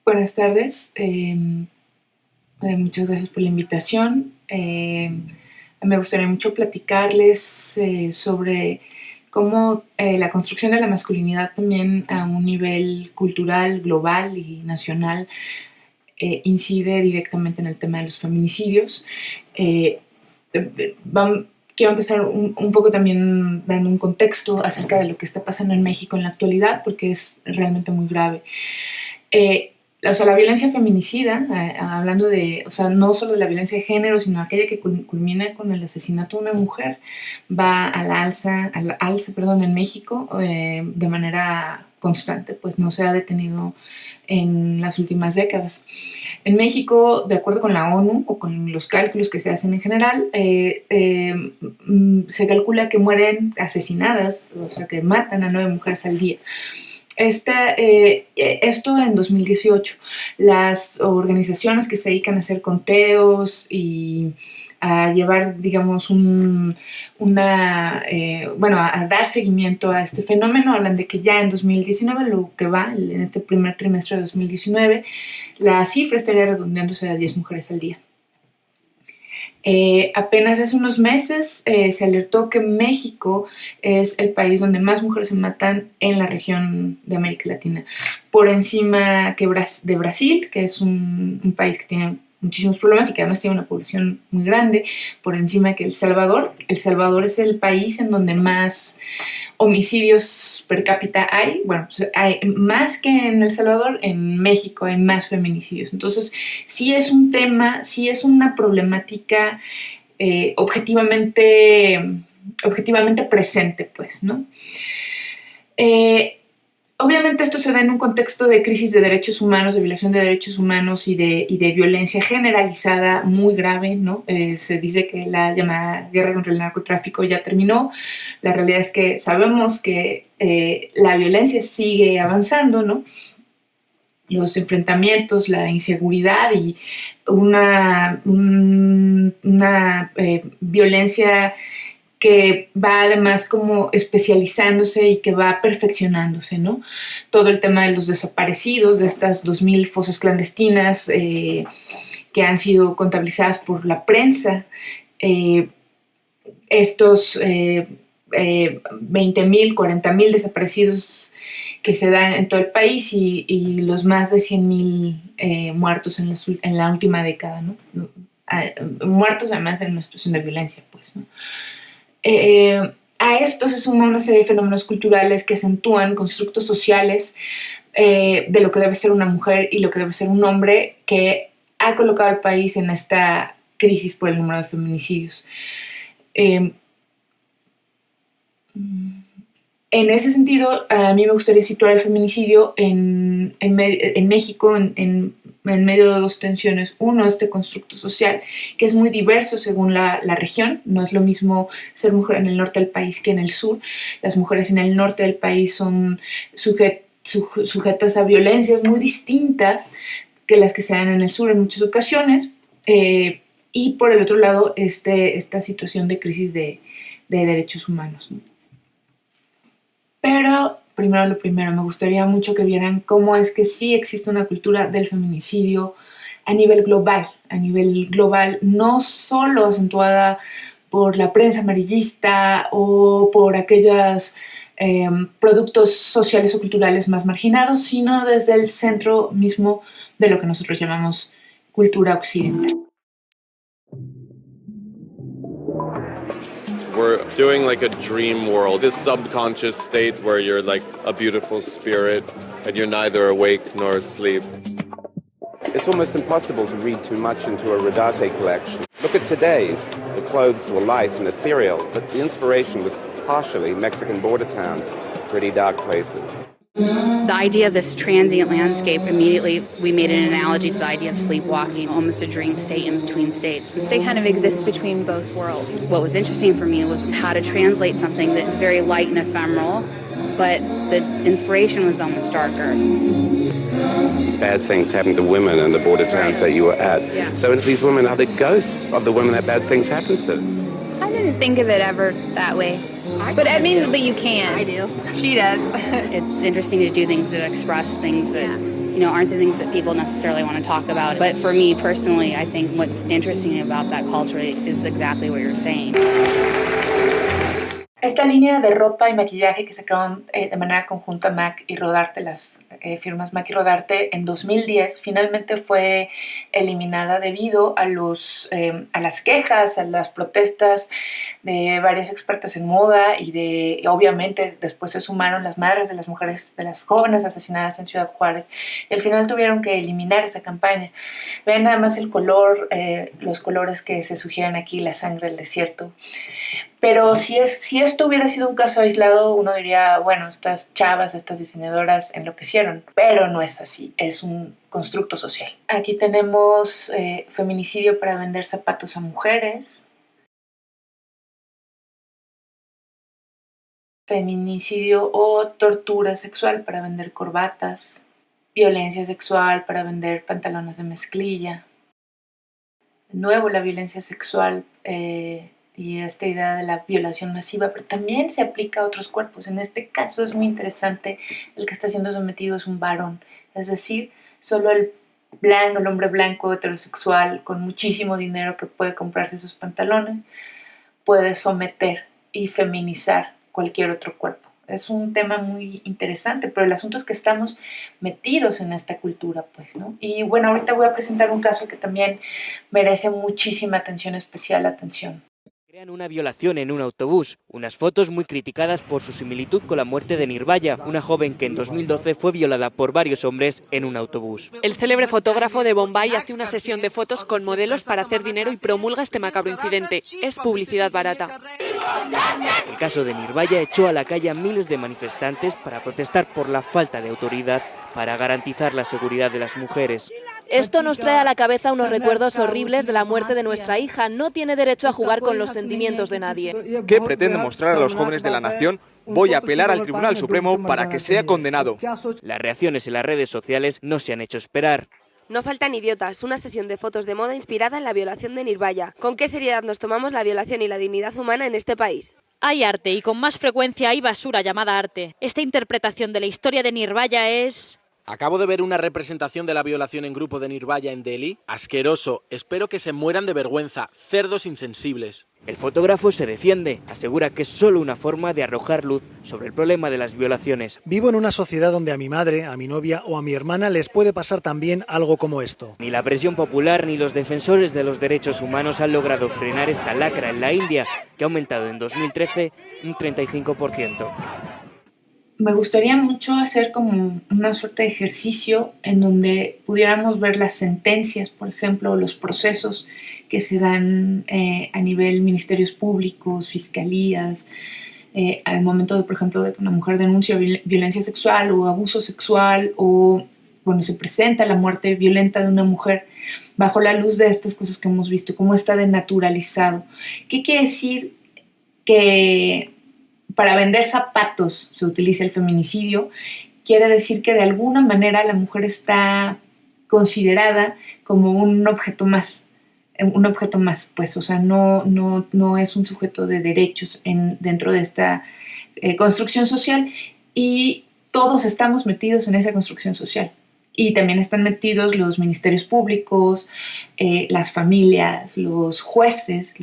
Buenas tardes. Muchas gracias por la invitación. Me gustaría mucho platicarles sobre cómo la construcción de la masculinidad también a un nivel cultural, global y nacional incide directamente en el tema de los feminicidios. Quiero empezar un poco también dando un contexto acerca de lo que está pasando en México en la actualidad, porque es realmente muy grave. La violencia feminicida, hablando de, no solo de la violencia de género, sino aquella que culmina con el asesinato de una mujer, va al alza, en México de manera constante, pues no se ha detenido en las últimas décadas. En México, de acuerdo con la ONU o con los cálculos que se hacen en general, se calcula que mueren asesinadas, o sea, que matan a 9 mujeres al día. Esto en 2018. Las organizaciones que se dedican a hacer conteos y a llevar, digamos, a dar seguimiento a este fenómeno, hablan de que ya en 2019, lo que va, en este primer trimestre de 2019, la cifra estaría redondeándose a 10 mujeres al día. Apenas hace unos meses se alertó que México es el país donde más mujeres se matan en la región de América Latina, por encima de Brasil, que es un país que tiene muchísimos problemas y que además tiene una población muy grande, por encima que El Salvador. El Salvador es el país en donde más homicidios per cápita hay. Bueno, pues hay más que en El Salvador. En México hay más feminicidios. Entonces, sí es un tema, sí es una problemática objetivamente presente, pues, ¿no? Obviamente esto se da en un contexto de crisis de derechos humanos, de violación de derechos humanos y de violencia generalizada muy grave, ¿no? Se dice que la llamada guerra contra el narcotráfico ya terminó. La realidad es que sabemos que la violencia sigue avanzando, ¿no? Los enfrentamientos, la inseguridad y una violencia que va además como especializándose y que va perfeccionándose, ¿no? Todo el tema de los desaparecidos, de estas 2,000 fosas clandestinas que han sido contabilizadas por la prensa, estos 20,000, 40,000 desaparecidos que se dan en todo el país y los más de 100,000 muertos en la última década, ¿no? Muertos además en una situación de violencia, pues, ¿no? A esto se suma una serie de fenómenos culturales que acentúan constructos sociales de lo que debe ser una mujer y lo que debe ser un hombre, que ha colocado al país en esta crisis por el número de feminicidios. En ese sentido, a mí me gustaría situar el feminicidio en México en medio de dos tensiones. Uno, este constructo social, que es muy diverso según la región. No es lo mismo ser mujer en el norte del país que en el sur. Las mujeres en el norte del país son sujetas a violencias muy distintas que las que se dan en el sur en muchas ocasiones. Y por el otro lado, esta situación de crisis de derechos humanos, ¿no? Pero lo primero, me gustaría mucho que vieran cómo es que sí existe una cultura del feminicidio a nivel global, no solo acentuada por la prensa amarillista o por aquellos productos sociales o culturales más marginados, sino desde el centro mismo de lo que nosotros llamamos cultura occidental. We're doing like a dream world, this subconscious state where you're like a beautiful spirit and you're neither awake nor asleep. It's almost impossible to read too much into a Rodarte collection. Look at today's. The clothes were light and ethereal, but the inspiration was partially Mexican border towns, pretty dark places. The idea of this transient landscape, immediately we made an analogy to the idea of sleepwalking, almost a dream state in between states. They kind of exist between both worlds. What was interesting for me was how to translate something that is very light and ephemeral, but the inspiration was almost darker. Bad things happen to women in the border towns that you were at. Yeah. So these women are the ghosts of the women that bad things happen to. I didn't think of it ever that way. But you can. I do. She does. It's interesting to do things that express things that aren't the things that people necessarily want to talk about. But for me personally, I think what's interesting about that culture is exactly what you're saying. Esta línea de ropa y maquillaje que sacaron de manera conjunta MAC y Rodarte, las firmas MAC y Rodarte, en 2010 finalmente fue eliminada debido a las quejas, a las protestas de varias expertas en moda y obviamente después se sumaron las madres de las mujeres, de las jóvenes asesinadas en Ciudad Juárez, y al final tuvieron que eliminar esta campaña. Vean nada más el color, los colores que se sugieren aquí, la sangre del desierto. Pero si esto hubiera sido un caso aislado, uno diría, bueno, estas chavas, estas diseñadoras enloquecieron, pero no es así, es un constructo social. Aquí tenemos feminicidio para vender zapatos a mujeres, feminicidio o tortura sexual para vender corbatas, violencia sexual para vender pantalones de mezclilla. De nuevo, la violencia sexual y esta idea de la violación masiva, pero también se aplica a otros cuerpos. En este caso es muy interesante, el que está siendo sometido es un varón, es decir, solo el hombre blanco heterosexual con muchísimo dinero que puede comprarse esos pantalones, puede someter y feminizar cualquier otro cuerpo. Es un tema muy interesante, pero el asunto es que estamos metidos en esta cultura, pues, ¿no? Y bueno, ahorita voy a presentar un caso que también merece muchísima atención, especial atención. Crean una violación en un autobús, unas fotos muy criticadas por su similitud con la muerte de Nirbhaya, una joven que en 2012 fue violada por varios hombres en un autobús. El célebre fotógrafo de Bombay hace una sesión de fotos con modelos para hacer dinero y promulga este macabro incidente. Es publicidad barata. El caso de Nirbhaya echó a la calle a miles de manifestantes para protestar por la falta de autoridad para garantizar la seguridad de las mujeres. Esto nos trae a la cabeza unos recuerdos horribles de la muerte de nuestra hija. No tiene derecho a jugar con los sentimientos de nadie. ¿Qué pretende mostrar a los jóvenes de la nación? Voy a apelar al Tribunal Supremo para que sea condenado. Las reacciones en las redes sociales no se han hecho esperar. No faltan idiotas, una sesión de fotos de moda inspirada en la violación de Nirbhaya. ¿Con qué seriedad nos tomamos la violación y la dignidad humana en este país? Hay arte y con más frecuencia hay basura llamada arte. Esta interpretación de la historia de Nirbhaya es... Acabo de ver una representación de la violación en grupo de Nirbhaya en Delhi. Asqueroso. Espero que se mueran de vergüenza. Cerdos insensibles. El fotógrafo se defiende. Asegura que es solo una forma de arrojar luz sobre el problema de las violaciones. Vivo en una sociedad donde a mi madre, a mi novia o a mi hermana les puede pasar también algo como esto. Ni la presión popular ni los defensores de los derechos humanos han logrado frenar esta lacra en la India, que ha aumentado en 2013 un 35%. Me gustaría mucho hacer como una suerte de ejercicio en donde pudiéramos ver las sentencias, por ejemplo, los procesos que se dan a nivel ministerios públicos, fiscalías, al momento, por ejemplo, de que una mujer denuncia violencia sexual o abuso sexual o cuando se presenta la muerte violenta de una mujer, bajo la luz de estas cosas que hemos visto, cómo está denaturalizado. ¿Qué quiere decir que para vender zapatos se utiliza el feminicidio? Quiere decir que de alguna manera la mujer está considerada como un objeto más, pues, o sea, no es un sujeto de derechos dentro de esta construcción social, y todos estamos metidos en esa construcción social. Y también están metidos los ministerios públicos, las familias, los jueces.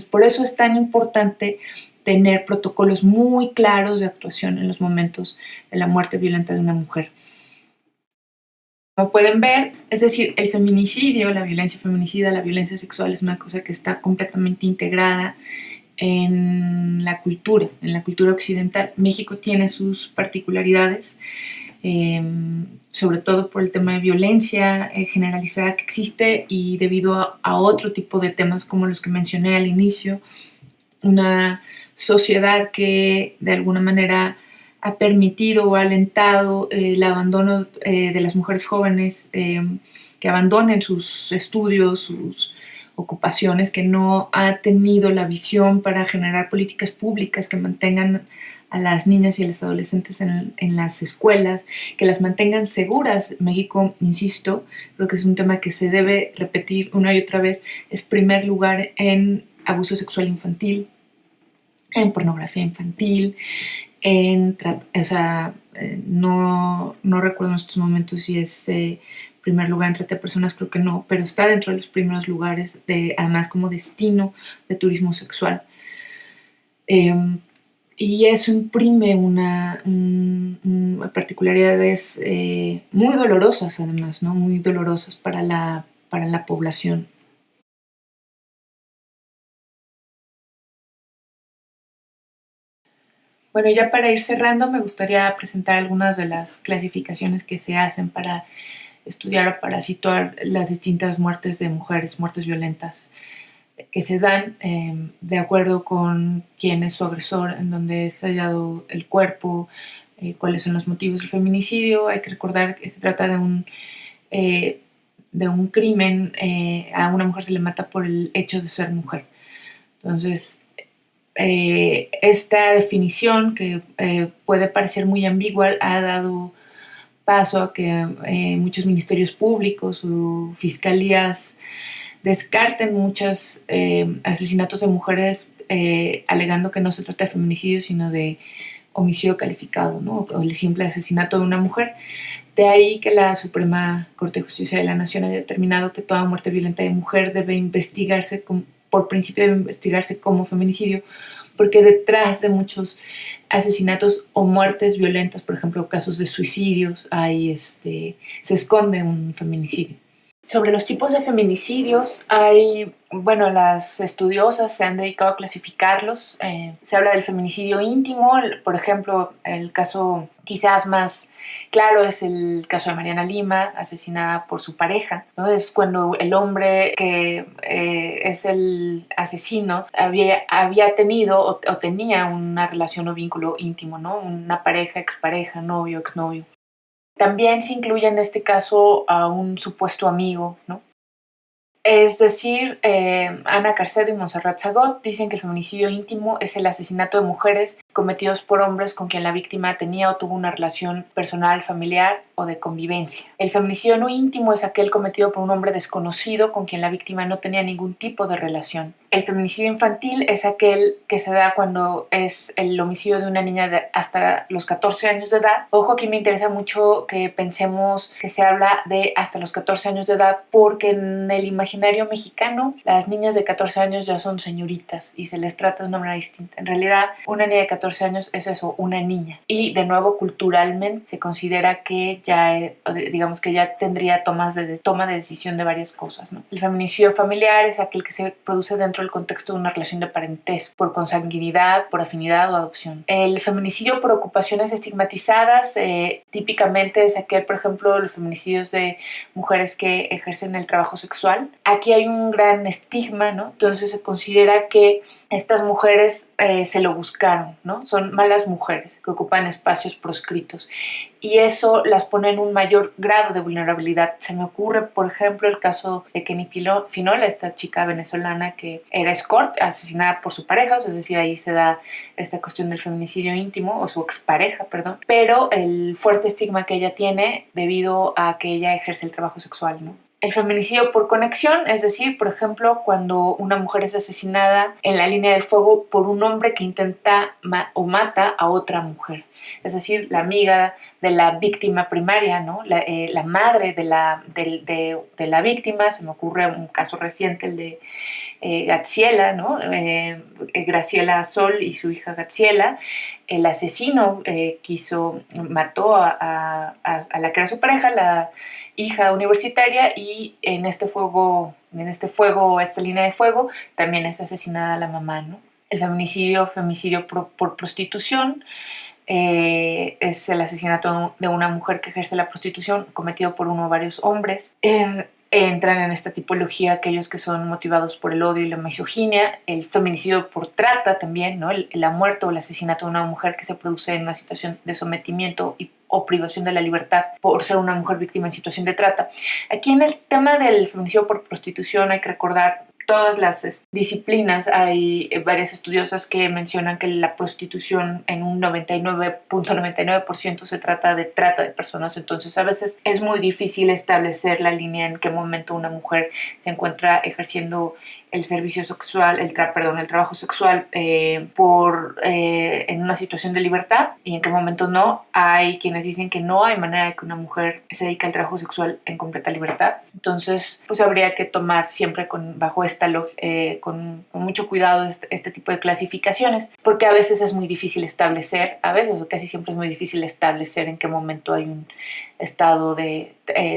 Por eso es tan importante tener protocolos muy claros de actuación en los momentos de la muerte violenta de una mujer. Como pueden ver, es decir, el feminicidio, la violencia feminicida, la violencia sexual es una cosa que está completamente integrada en la cultura occidental. México tiene sus particularidades, sobre todo por el tema de violencia generalizada que existe y debido a otro tipo de temas como los que mencioné al inicio, una sociedad que de alguna manera ha permitido o ha alentado el abandono de las mujeres jóvenes, que abandonen sus estudios, sus ocupaciones, que no ha tenido la visión para generar políticas públicas que mantengan a las niñas y a las adolescentes en las escuelas, que las mantengan seguras. México, insisto, creo que es un tema que se debe repetir una y otra vez, es primer lugar en abuso sexual infantil, en pornografía infantil, no recuerdo en estos momentos si es primer lugar en trata de personas, creo que no, pero está dentro de los primeros lugares, además como destino de turismo sexual. Y eso imprime una particularidades muy dolorosas, además, ¿no? Muy dolorosas para la población. Bueno, ya para ir cerrando, me gustaría presentar algunas de las clasificaciones que se hacen para estudiar o para situar las distintas muertes de mujeres, muertes violentas, que se dan de acuerdo con quién es su agresor, en dónde es hallado el cuerpo, cuáles son los motivos del feminicidio. Hay que recordar que se trata de un crimen. A una mujer se le mata por el hecho de ser mujer. Entonces, esta definición, que puede parecer muy ambigua, ha dado paso a que muchos ministerios públicos o fiscalías descarten muchos asesinatos de mujeres alegando que no se trata de feminicidio, sino de homicidio calificado, ¿no? O el simple asesinato de una mujer. De ahí que la Suprema Corte de Justicia de la Nación haya determinado que toda muerte violenta de mujer debe investigarse por principio debe investigarse como feminicidio, porque detrás de muchos asesinatos o muertes violentas, por ejemplo, casos de suicidios, se esconde un feminicidio. Sobre los tipos de feminicidios, las estudiosas se han dedicado a clasificarlos. Se habla del feminicidio íntimo, por ejemplo, el caso quizás más claro es el caso de Mariana Lima, asesinada por su pareja, ¿no? Es cuando el hombre que es el asesino había tenido o tenía una relación o vínculo íntimo, ¿no? Una pareja, expareja, novio, exnovio. También se incluye en este caso a un supuesto amigo, ¿no? Es decir, Ana Carcedo y Montserrat Zagot dicen que el feminicidio íntimo es el asesinato de mujeres cometidos por hombres con quien la víctima tenía o tuvo una relación personal, familiar o de convivencia. El feminicidio no íntimo es aquel cometido por un hombre desconocido con quien la víctima no tenía ningún tipo de relación. El feminicidio infantil es aquel que se da cuando es el homicidio de una niña hasta los 14 años de edad. Ojo, aquí me interesa mucho que pensemos que se habla de hasta los 14 años de edad, porque en el imaginario mexicano las niñas de 14 años ya son señoritas y se les trata de una manera distinta. En realidad, una niña de 14 años es eso, una niña. Y de nuevo, culturalmente se considera que ya tendría toma de decisión de varias cosas, ¿no? El feminicidio familiar es aquel que se produce dentro del contexto de una relación de parentesco, por consanguinidad, por afinidad o adopción. El feminicidio por ocupaciones estigmatizadas típicamente es aquel, por ejemplo, los feminicidios de mujeres que ejercen el trabajo sexual. Aquí hay un gran estigma, ¿no? Entonces se considera que estas mujeres se lo buscaron, ¿no? Son malas mujeres que ocupan espacios proscritos y eso las pone en un mayor grado de vulnerabilidad. Se me ocurre, por ejemplo, el caso de Kenny Finola, esta chica venezolana que era escort, asesinada por su pareja, es decir, ahí se da esta cuestión del feminicidio íntimo, o su expareja, perdón, pero el fuerte estigma que ella tiene debido a que ella ejerce el trabajo sexual, ¿no? El feminicidio por conexión, es decir, por ejemplo, cuando una mujer es asesinada en la línea del fuego por un hombre que intenta o mata a otra mujer. Es decir, la amiga de la víctima primaria, ¿no? La madre de la víctima. Se me ocurre un caso reciente, el de Graciela, ¿no? Graciela Sol y su hija Graciela. El asesino mató a la que era su pareja, la hija universitaria, y en este esta línea de fuego, también es asesinada la mamá, ¿no? El femicidio por prostitución, es el asesinato de una mujer que ejerce la prostitución cometido por uno o varios hombres. Entran en esta tipología aquellos que son motivados por el odio y la misoginia. El feminicidio por trata también, ¿no? La muerte o el asesinato de una mujer que se produce en una situación de sometimiento o privación de la libertad por ser una mujer víctima en situación de trata. Aquí en el tema del feminicidio por prostitución hay que recordar todas las disciplinas. Hay varias estudiosas que mencionan que la prostitución en un 99.99% se trata de trata de personas, entonces a veces es muy difícil establecer la línea en qué momento una mujer se encuentra ejerciendo el servicio sexual, el trabajo sexual en una situación de libertad y en qué momento no. Hay quienes dicen que no hay manera de que una mujer se dedique al trabajo sexual en completa libertad. Entonces, pues habría que tomar siempre con mucho cuidado este tipo de clasificaciones, porque a veces es muy difícil establecer, a veces o casi siempre es muy difícil establecer en qué momento hay un estado de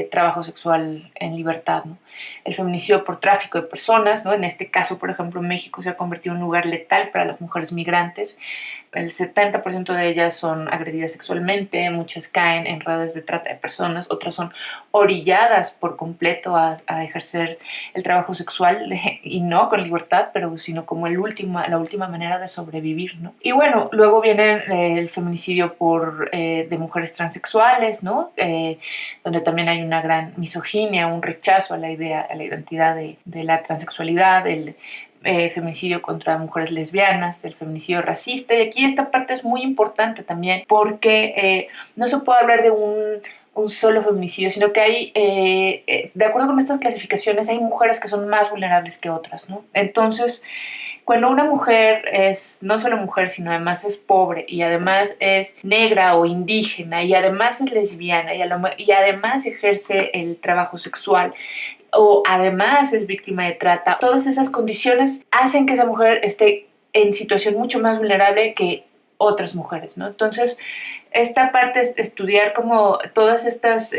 trabajo sexual en libertad, ¿no? El feminicidio por tráfico de personas, ¿no? En este caso, por ejemplo, México se ha convertido en un lugar letal para las mujeres migrantes. El 70% de ellas son agredidas sexualmente, muchas caen en redes de trata de personas, otras son orilladas por completo a ejercer el trabajo sexual y no con libertad, pero sino como la última manera de sobrevivir, ¿no? Y bueno, luego viene el feminicidio de mujeres transexuales, ¿no? Donde también hay una gran misoginia, un rechazo a la identidad de la transexualidad, el feminicidio contra mujeres lesbianas, el feminicidio racista. Y aquí esta parte es muy importante también porque no se puede hablar de un solo feminicidio, sino que hay, de acuerdo con estas clasificaciones, hay mujeres que son más vulnerables que otras, ¿no? Entonces, cuando una mujer es no solo mujer, sino además es pobre y además es negra o indígena y además es lesbiana y además ejerce el trabajo sexual o además es víctima de trata, todas esas condiciones hacen que esa mujer esté en situación mucho más vulnerable que otras mujeres, ¿no? Entonces, esta parte es estudiar como todas estas,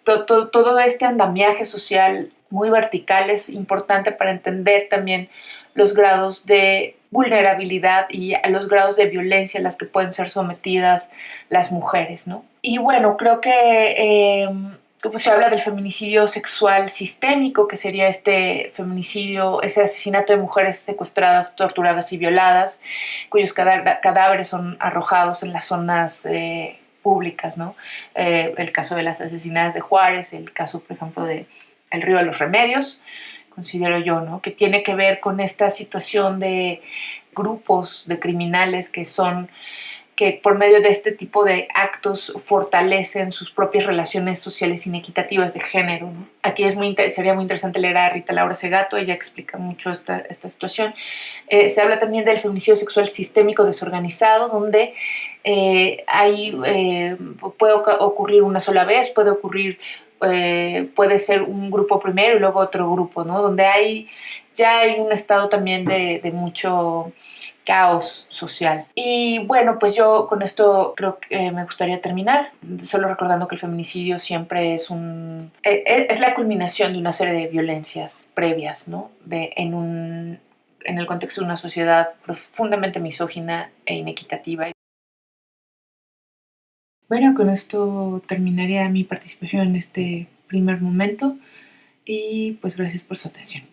todo este andamiaje social muy vertical es importante para entender también los grados de vulnerabilidad y los grados de violencia a las que pueden ser sometidas las mujeres, ¿no? Y bueno, creo que como se habla del feminicidio sexual sistémico, que sería este feminicidio, ese asesinato de mujeres secuestradas, torturadas y violadas, cuyos cadáveres son arrojados en las zonas públicas, ¿no? El caso de las asesinadas de Juárez, el caso, por ejemplo, de El Río de los Remedios, considero yo, ¿no? Que tiene que ver con esta situación de grupos de criminales que por medio de este tipo de actos fortalecen sus propias relaciones sociales inequitativas de género, ¿no? Aquí sería muy interesante leer a Rita Laura Segato, ella explica mucho esta situación. Se habla también del feminicidio sexual sistémico desorganizado, donde puede ocurrir una sola vez, puede ser un grupo primero y luego otro grupo, ¿no? Donde ya hay un estado también de mucho caos social. Y bueno, pues yo con esto creo que me gustaría terminar, solo recordando que el feminicidio siempre es la culminación de una serie de violencias previas, ¿no? En el contexto de una sociedad profundamente misógina e inequitativa. Bueno, con esto terminaría mi participación en este primer momento y pues gracias por su atención.